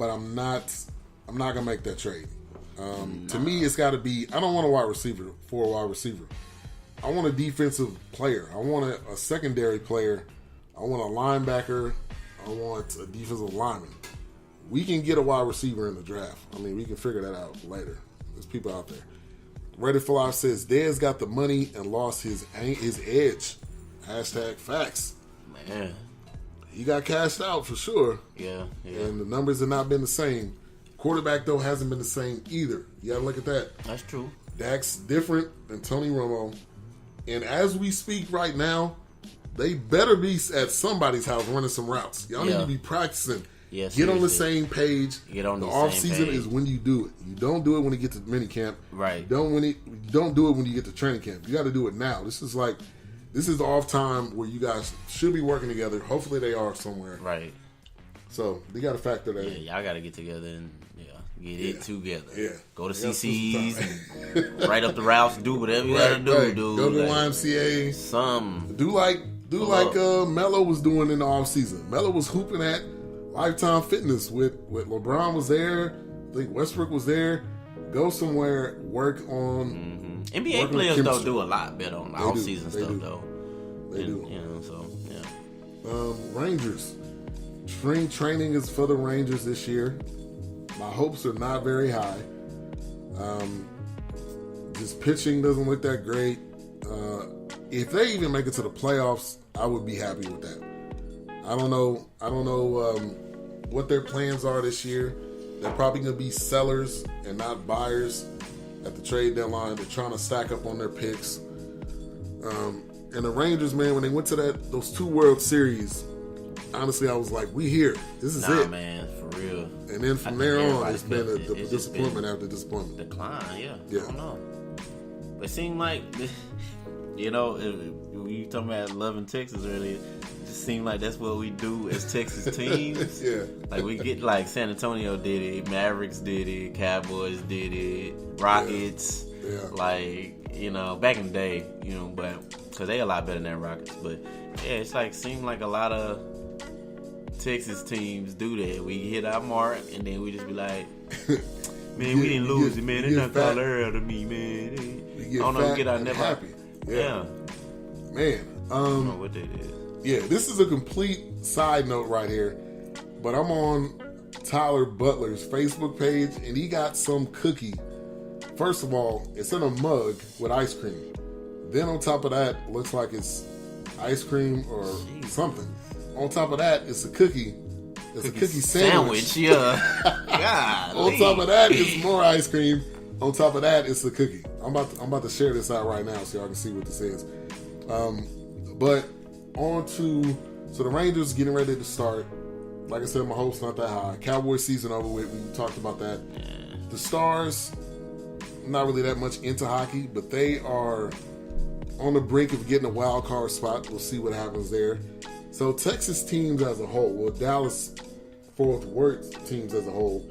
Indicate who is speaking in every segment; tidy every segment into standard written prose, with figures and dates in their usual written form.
Speaker 1: but I'm not gonna make that trade. To me, it's got to be. I don't want a wide receiver for a wide receiver. I want a defensive player. I want a secondary player. I want a linebacker. I want a defensive lineman. We can get a wide receiver in the draft. I mean, we can figure that out later. There's people out there. Reddit for Life says Dez got the money and lost his edge. Hashtag facts.
Speaker 2: Man,
Speaker 1: he got cashed out for sure.
Speaker 2: Yeah.
Speaker 1: And the numbers have not been the same. Quarterback, though, hasn't been the same either. You got to look at that.
Speaker 2: That's true.
Speaker 1: Dak's different than Tony Romo. And as we speak right now, they better be at somebody's house running some routes. Y'all need to be practicing.
Speaker 2: Yeah,
Speaker 1: get on the same page.
Speaker 2: Get on the
Speaker 1: off
Speaker 2: same
Speaker 1: season
Speaker 2: page.
Speaker 1: is when you do it. You don't do it when you get to minicamp.
Speaker 2: Right.
Speaker 1: You don't do it when you get to training camp. You got to do it now. This is the off time where you guys should be working together. Hopefully they are somewhere.
Speaker 2: Right.
Speaker 1: So they got to factor that in.
Speaker 2: Yeah, y'all got to get together and get it together.
Speaker 1: Yeah.
Speaker 2: Go to CC's and write up the routes. Do whatever you got to do, dude.
Speaker 1: Go to the YMCA.
Speaker 2: Some.
Speaker 1: Do like Melo was doing in the off season. Melo was hooping at Lifetime Fitness with LeBron was there. I think Westbrook was there. Go somewhere, work on.
Speaker 2: NBA players though do a lot better on the off season stuff though.
Speaker 1: They do.
Speaker 2: You know, so yeah.
Speaker 1: Rangers. Spring training is for the Rangers this year. My hopes are not very high. Just pitching doesn't look that great. If they even make it to the playoffs, I would be happy with that. I don't know what their plans are this year. They're probably going to be sellers and not buyers at the trade deadline. They're trying to stack up on their picks. And the Rangers, man, when they went to those 2 World Series, honestly, I was like, we here. This is it.
Speaker 2: Man, for real.
Speaker 1: And then from there on, it's been a disappointment after disappointment.
Speaker 2: Decline, yeah.
Speaker 1: Yeah.
Speaker 2: I don't know. But it seemed like, you know, you talking about loving Texas earlier, it just seemed like that's what we do as Texas teams.
Speaker 1: Yeah.
Speaker 2: Like we get like San Antonio did it, Mavericks did it, Cowboys did it, Rockets.
Speaker 1: Yeah.
Speaker 2: Like, you know, back in the day, you know, but because they a lot better than Rockets. But yeah, it's like seemed like a lot of Texas teams do that. We hit our mark and then we just be like, man, we didn't lose it, man. They're not calling her to me, man. I don't know, we get our never
Speaker 1: happy. Yeah. Man.
Speaker 2: I don't know what that is.
Speaker 1: Yeah, this is a complete side note right here. But I'm on Tyler Butler's Facebook page and he got some cookie. First of all, it's in a mug with ice cream. Then on top of that, it looks like it's ice cream or something. On top of that, it's a cookie. It's a cookie sandwich.
Speaker 2: Yeah. God.
Speaker 1: On top of that, it's more ice cream. On top of that, it's a cookie. I'm about to share this out right now so y'all can see what this is. But so the Rangers getting ready to start. Like I said, my hopes not that high. Cowboys season over with. We talked about that.
Speaker 2: Yeah.
Speaker 1: The Stars, not really that much into hockey, but they are on the brink of getting a wild card spot. We'll see what happens there. So Texas teams as a whole, Dallas Fort Worth teams as a whole,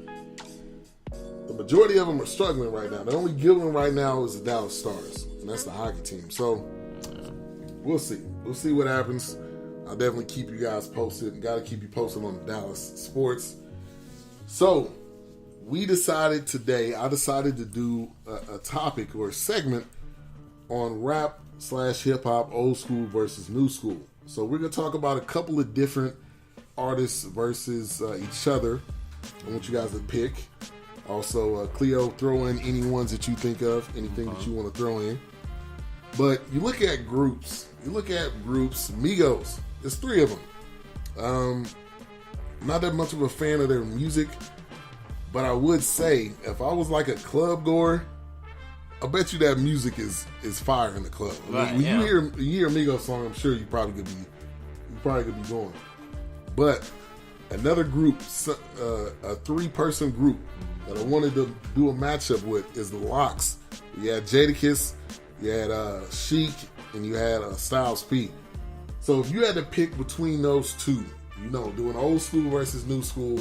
Speaker 1: the majority of them are struggling right now. The only good one right now is the Dallas Stars, and that's the hockey team. So we'll see. We'll see what happens. I'll definitely keep you guys posted. Got to keep you posted on the Dallas sports. So I decided to do a topic or a segment on rap/hip hop, old school versus new school. So we're going to talk about a couple of different artists versus each other. I want you guys to pick. Also, Cleo, throw in any ones that you think of, anything that you want to throw in. But you look at groups. Migos. There's 3 of them. Not that much of a fan of their music, but I would say if I was like a club goer, I bet you that music is fire in the club.
Speaker 2: Right,
Speaker 1: when you hear a Migos song, I'm sure you probably could be going. But another group, a 3-person group that I wanted to do a matchup with is the Locks. You had Jadakiss, you had Chic, and you had Styles P. So if you had to pick between those 2, doing old school versus new school,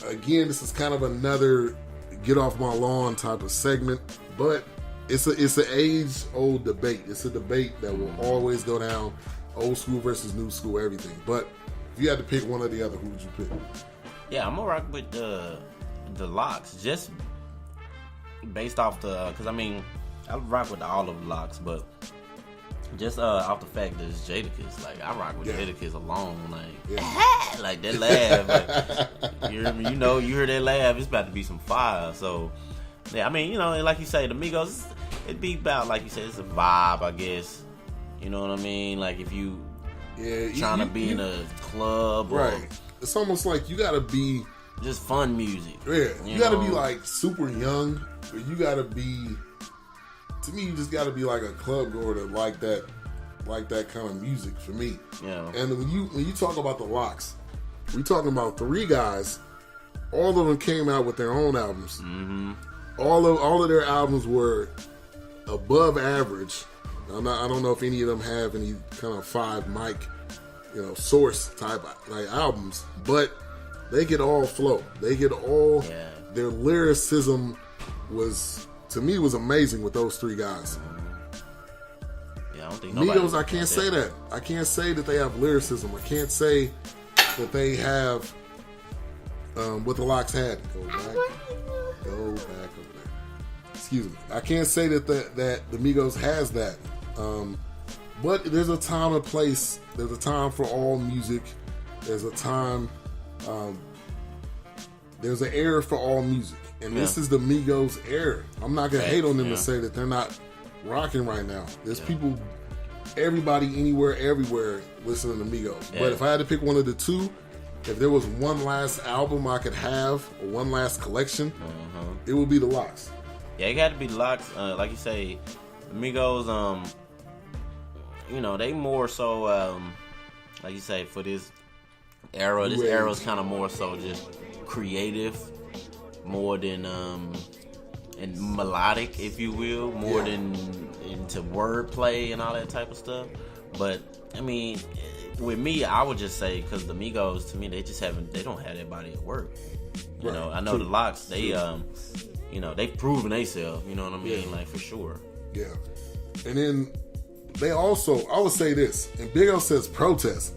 Speaker 1: again, this is kind of another get off my lawn type of segment, but it's an age-old debate. It's a debate that will always go down, old school versus new school, everything. But if you had to pick one or the other, who would you pick?
Speaker 2: Yeah, I'm gonna rock with the locks, just based off the, cause I mean, I rock with all of the locks, but just off the fact that it's Jadakiss, like I rock with Jadakiss alone, like like that laugh, like, you hear that laugh, it's about to be some fire. So yeah, I mean, like you say, the Migos, it'd be about, like you said, it's a vibe, I guess. You know what I mean? Like if you trying to be in a club,
Speaker 1: right?
Speaker 2: Or,
Speaker 1: it's almost like you gotta be
Speaker 2: just fun music.
Speaker 1: Yeah, you gotta be like super young, or you gotta be. To me, you just gotta be like a club goer to like that kind of music. For me,
Speaker 2: yeah.
Speaker 1: And when you talk about the Locks, we talking about 3 guys. All of them came out with their own albums.
Speaker 2: Mm-hmm.
Speaker 1: All of their albums were above average. I don't know if any of them have any kind of 5 mic, source type like albums, but they could all flow. They could all their lyricism was, to me, was amazing with those 3 guys.
Speaker 2: Yeah, I don't think
Speaker 1: Migos, I can't say that. I can't say that they have lyricism. I can't say that they have what the Locks had. Go back over there. Excuse me. I can't say that the Migos has that. But there's a time and place. There's a time for all music. There's a time. There's an era for all music, and this is the Migos era. I'm not gonna hate on them and say that they're not rocking right now. There's people, everybody, anywhere, everywhere, listening to Migos. But if I had to pick one of the 2, if there was one last album I could have, or one last collection, it would be the Locks.
Speaker 2: Yeah, it got to be the Locks. Like you say, Migos. They more so, like you say, for this era. This era is kind of more so just creative, more than and melodic, if you will, more than into wordplay and all that type of stuff. But I mean, with me, I would just say, because the Migos, to me, they don't have that body of work. I know the Locks, they they've proven themselves. You know what I mean, like for sure. Yeah,
Speaker 1: and then they also, I would say this, and Big O says protest.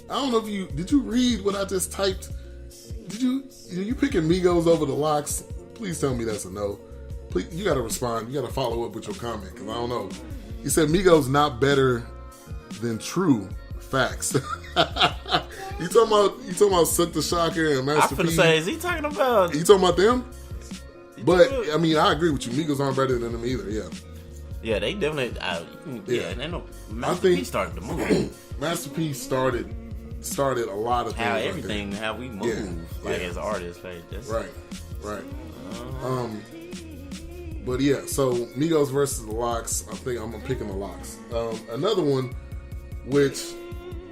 Speaker 1: I don't know if did you read what I just typed? Did you picking Migos over the Locks? Please tell me that's a no. Please, you gotta respond. You gotta follow up with your comment, because I don't know. He said Migos not better than True. Facts. You talking about Silk the Shocker and Master P?
Speaker 2: I'm finna say, is he talking about?
Speaker 1: You talking about them? But I mean, I agree with you. Migos aren't better than them either. Yeah.
Speaker 2: Yeah, they definitely. They know. Master P started the move.
Speaker 1: Master P started a lot of things.
Speaker 2: How everything, how we move, as artists, like that's
Speaker 1: right. But yeah, so Migos versus the Locks. I think I'm picking the Locks. Another one, which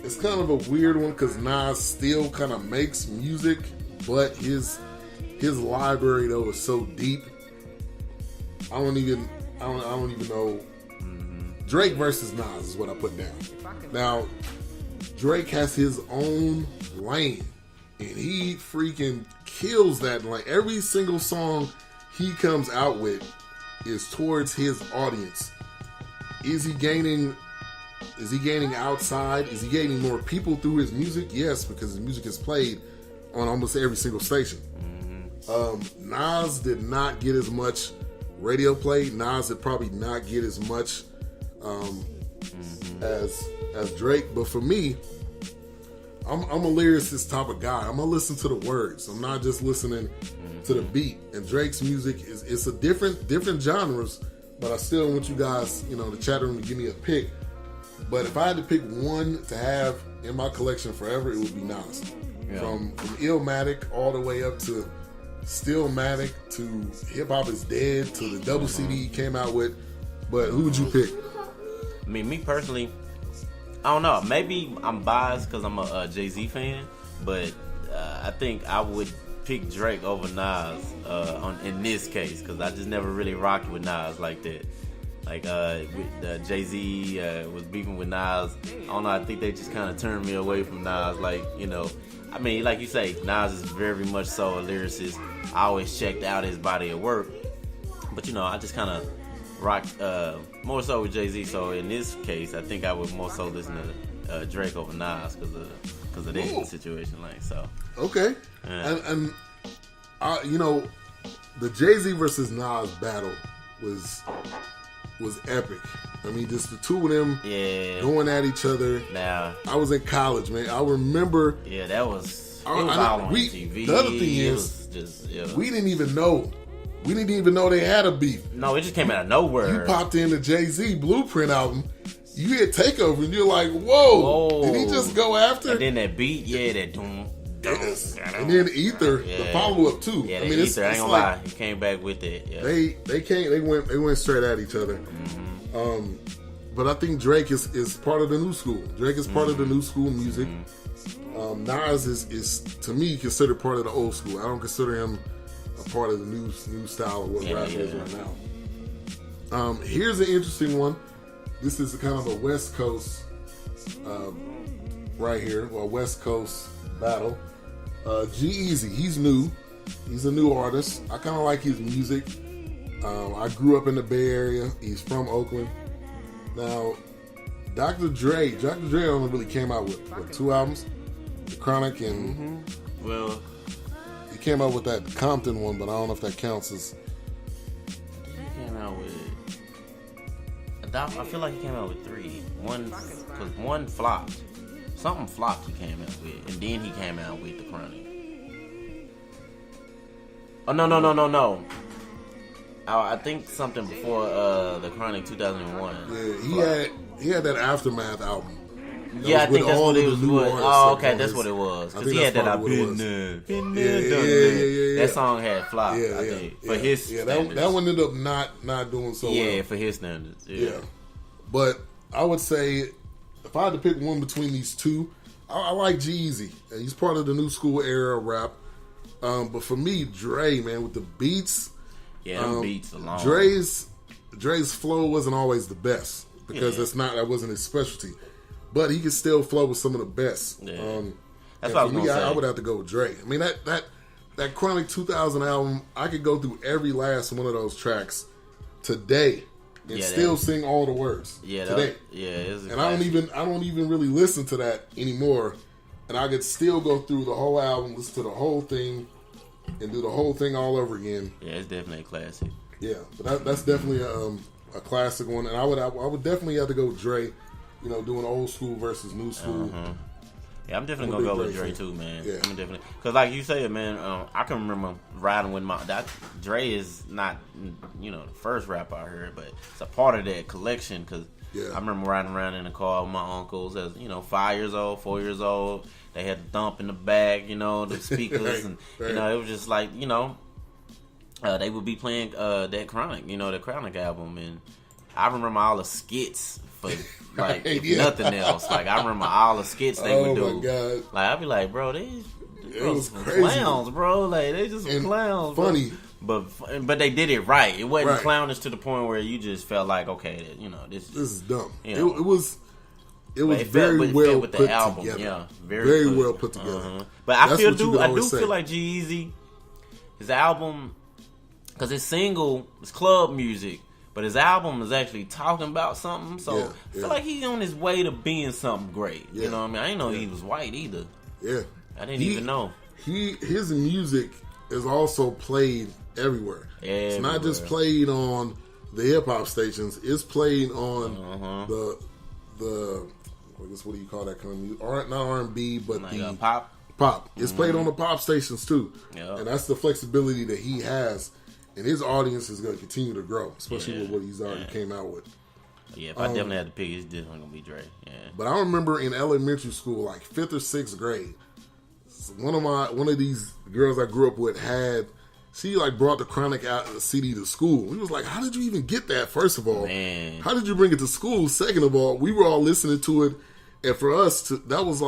Speaker 1: is kind of a weird one, because Nas still kind of makes music, but his library though is so deep. I don't even know. Drake versus Nas is what I put down. Now, Drake has his own lane, and he freaking kills that. Like every single song he comes out with is towards his audience. Is he gaining outside? Is he gaining more people through his music? Yes, because his music is played on almost every single station. Nas did not get as much radio play. Nas did probably not get as much as Drake. But for me, I'm a lyricist type of guy. I'm gonna listen to the words. I'm not just listening to the beat. And Drake's music it's a different genres. But I still want you guys, the chat room, to give me a pick. But if I had to pick one to have in my collection forever, it would be Nas. Yeah. From Illmatic all the way up to Stillmatic to Hip Hop Is Dead to the double CD he came out with. But who would you pick?
Speaker 2: I mean, me personally, I don't know. Maybe I'm biased because I'm a Jay-Z fan, but I think I would pick Drake over Nas in this case, because I just never really rocked with Nas like that. Like Jay-Z was beefing with Nas. I don't know. I think they just kind of turned me away from Nas. Like, I mean, like you say, Nas is very much so a lyricist. I always checked out his body of work, but I just kind of rocked more so with Jay-Z. So in this case, I think I would more so listen to Drake over Nas, because because of that situation. Like so.
Speaker 1: Okay. And you know, the Jay-Z versus Nas battle was epic. I mean, just the two of them going at each other.
Speaker 2: Now,
Speaker 1: I was in college, man. I remember.
Speaker 2: Yeah, that was. It was all on TV.
Speaker 1: The other thing is, we didn't even know. We didn't even know they had a beef.
Speaker 2: No, it just came out of nowhere.
Speaker 1: You popped in the Jay-Z Blueprint album. You hit Takeover, and you're like, whoa. Did he just go after?
Speaker 2: And then that beat, that doom.
Speaker 1: Yes. And then Ether, the follow-up too.
Speaker 2: Yeah, I mean, Ether, I ain't gonna lie, he came back with it. Yeah.
Speaker 1: They went straight at each other.
Speaker 2: Mm-hmm.
Speaker 1: But I think Drake is part of the new school. Drake is part of the new school music. Nas is to me considered part of the old school. I don't consider him a part of the new style of what rap is right now. Here's an interesting one. This is kind of a West Coast right here, well, West Coast battle. G-Eazy, he's new. He's a new artist. I kind of like his music. I grew up in the Bay Area. He's from Oakland. Now, Dr. Dre only really came out with 2 albums, The Chronic and
Speaker 2: well,
Speaker 1: he came out with that Compton one, but I don't know if that counts as.
Speaker 2: He came out with. I feel like he came out with 3. Because one flopped. Something flopped he came out with, and then he came out with The Chronic. Oh no. I think something before The Chronic 2001.
Speaker 1: Yeah, he had that Aftermath album.
Speaker 2: I think that's what it was. Oh, okay, that's what it was. Because he had that I've been there. That song had flopped, I think. For his standards.
Speaker 1: That one ended up not doing so well.
Speaker 2: Yeah, for his standards. Yeah.
Speaker 1: But I would say, if I had to pick one between these two, I like G-Eazy. He's part of the new school era of rap. But for me, Dre, man, with the beats.
Speaker 2: Yeah, them beats alone.
Speaker 1: Dre's flow wasn't always the best because that wasn't his specialty. But he could still flow with some of the best.
Speaker 2: Yeah. That's what I was going to say.
Speaker 1: I would have to go with Dre. I mean, that Chronic 2000 album, I could go through every last one of those tracks today and still sing all the words today.
Speaker 2: And
Speaker 1: I don't even really listen to that anymore. And I could still go through the whole album, listen to the whole thing, and do the whole thing all over again.
Speaker 2: Yeah, it's definitely a classic.
Speaker 1: Yeah, but that's definitely a classic one. And I would definitely have to go with Dre. You know, doing old school versus new school.
Speaker 2: Yeah, I'm definitely gonna go with Dre too, man. Yeah. I'm definitely, because like you said, man, I can remember riding with Dre is not, the first rapper I heard, but it's a part of that collection. Because I remember riding around in the car with my uncles as 5 years old, 4 years old. They had the thump in the back, the speakers, and it was just like they would be playing that Chronic, the Chronic album, and I remember all the skits. But if nothing else, like I remember all the skits they would do.
Speaker 1: Oh my God.
Speaker 2: Like I'd be like, bro, these
Speaker 1: was crazy.
Speaker 2: clowns, bro. Like they just some clowns.
Speaker 1: Funny,
Speaker 2: bro. But they did it right. It wasn't clownish to the point where you just felt like, okay, this
Speaker 1: is dumb.
Speaker 2: It
Speaker 1: was very well put together.
Speaker 2: Yeah,
Speaker 1: very well put together.
Speaker 2: But I do feel like G-Eazy, his album, because his single is club music. But his album is actually talking about something, so I feel like he's on his way to being something great. You know what I mean? I didn't know he was white either.
Speaker 1: Yeah.
Speaker 2: I didn't even know.
Speaker 1: His music is also played everywhere. It's not just played on the hip hop stations. It's played on the I guess what do you call that kind of music? Not R&B, but the
Speaker 2: pop.
Speaker 1: Pop. It's played on the pop stations too.
Speaker 2: Yep.
Speaker 1: And that's the flexibility that he has. And his audience is going to continue to grow, especially with what he's already came out with.
Speaker 2: Yeah, if I definitely had to pick, it's definitely going to be Dre. Yeah.
Speaker 1: But I remember in elementary school, like 5th or 6th grade, one of these girls I grew up with she brought the Chronic CD to school. We was like, how did you even get that, first of all?
Speaker 2: Man.
Speaker 1: How did you bring it to school? Second of all, we were all listening to it. And for us, that was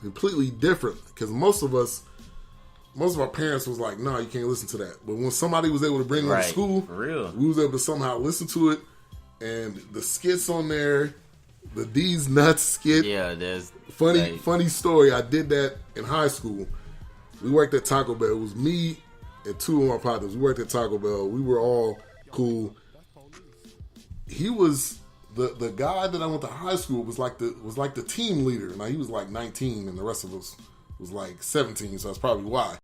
Speaker 1: completely different. Because most of our parents was like, no, you can't listen to that. But when somebody was able to bring it to school,
Speaker 2: for real,
Speaker 1: we was able to somehow listen to it. And the skits on there, the D's Nuts skit.
Speaker 2: Yeah, there's...
Speaker 1: Funny story. I did that in high school. We worked at Taco Bell. It was me and 2 of my partners. We worked at Taco Bell. We were all cool. He was the guy that I went to high school was like the team leader. Now he was like 19, and the rest of us was like 17, so that's probably why.